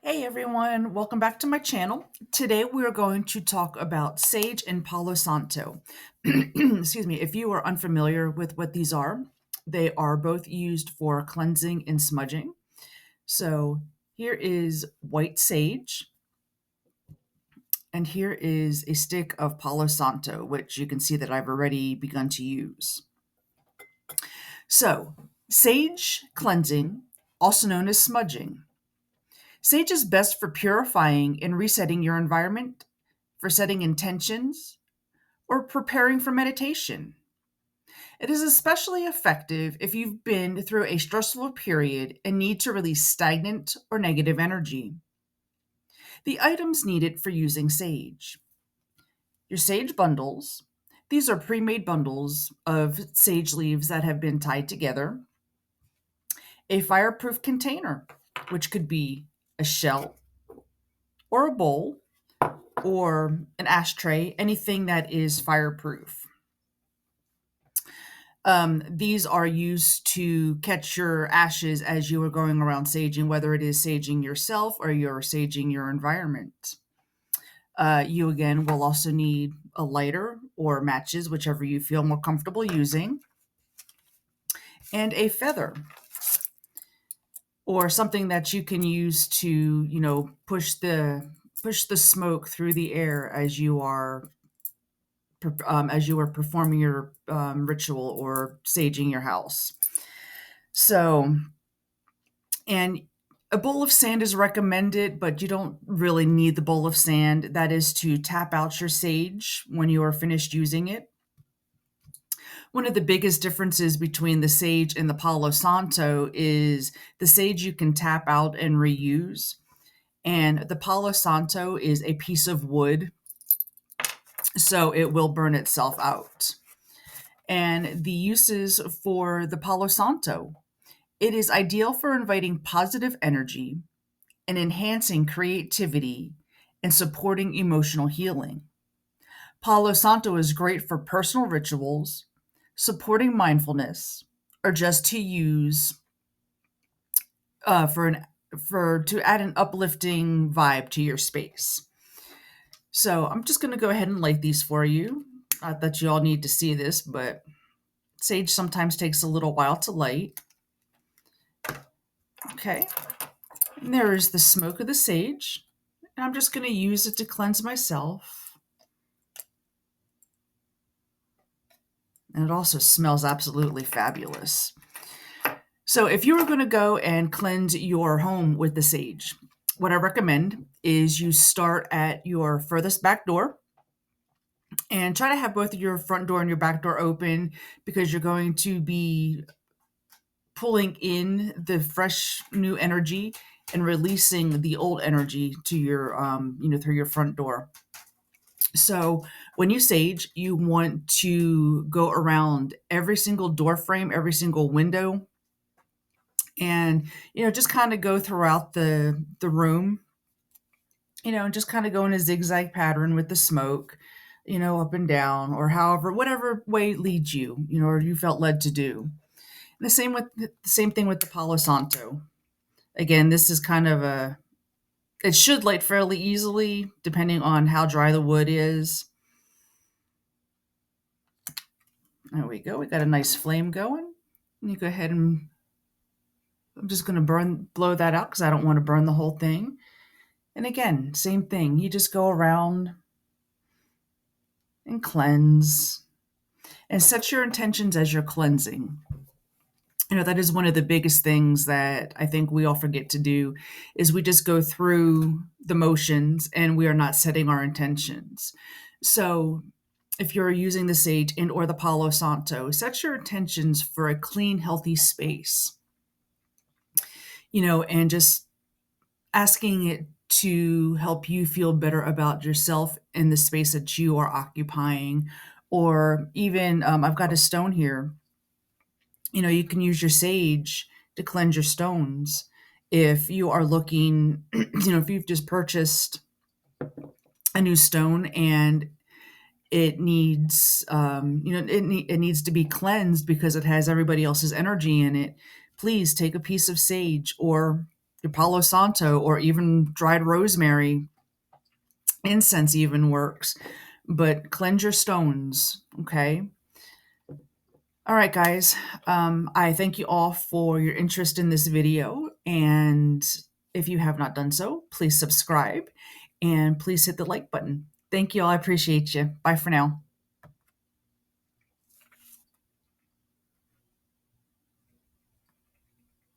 Hey everyone, welcome back to my channel. Today we are going to talk about sage and Palo Santo. Excuse me, if you are unfamiliar with what these are, they are both used for cleansing and smudging. So here is white sage, and here is a stick of Palo Santo, which you can see that I've already begun to use. So, sage cleansing, also known as smudging. Sage is best for purifying and resetting your environment, for setting intentions, or preparing for meditation. It is especially effective if you've been through a stressful period and need to release stagnant or negative energy. The items needed for using sage: your sage bundles. These are pre made bundles of sage leaves that have been tied together. A fireproof container, which could be a shell or a bowl or an ashtray, anything that is fireproof. These are used to catch your ashes as you are going around saging, whether it is saging yourself or you're saging your environment. You again will also need a lighter or matches, whichever you feel more comfortable using, and a feather or something that you can use to, push the smoke through the air as you are performing your ritual or saging your house. So, and a bowl of sand is recommended, but you don't really need the bowl of sand. That is to tap out your sage when you are finished using it. One of the biggest differences between the sage and the Palo Santo is the sage you can tap out and reuse, and the Palo Santo is a piece of wood, so it will burn itself out. And the uses for the Palo Santo: it is ideal for inviting positive energy and enhancing creativity and supporting emotional healing. Palo Santo is great for personal rituals, supporting mindfulness, or just to use for an for to add an uplifting vibe to your space. So I'm just going to go ahead and light these for you. Not that you all need to see this, but sage sometimes takes a little while to light. Okay, and there is the smoke of the sage. And I'm just going to use it to cleanse myself. And it also smells absolutely fabulous. So if you were going to go and cleanse your home with the sage, what I recommend is you start at your furthest back door and try to have both your front door and your back door open, because you're going to be pulling in the fresh new energy and releasing the old energy to your through your front door. So when you sage, you want to go around every single door frame, every single window, and just kind of go throughout the room, and just kind of go in a zigzag pattern with the smoke, up and down, or however, whatever way leads you, or you felt led to do. And the same thing with the Palo Santo. Again, this is kind of it should light fairly easily depending on how dry the wood is. There we go. We got a nice flame going. And you go ahead and I'm just going to blow that out because I don't want to burn the whole thing. And again, same thing. You just go around and cleanse and set your intentions as you're cleansing. That is one of the biggest things that I think we all forget to do, is we just go through the motions and we are not setting our intentions. So if you're using the sage and or the Palo Santo, set your intentions for a clean, healthy space, and just asking it to help you feel better about yourself in the space that you are occupying. Or even, I've got a stone here. You can use your sage to cleanse your stones. If you are looking, if you've just purchased a new stone and it needs, it needs to be cleansed because it has everybody else's energy in it, please take a piece of sage or your Palo Santo or even dried rosemary. Incense even works, but cleanse your stones, okay? All right, guys. I thank you all for your interest in this video. And if you have not done so, please subscribe and please hit the like button. Thank you all. I appreciate you. Bye for now.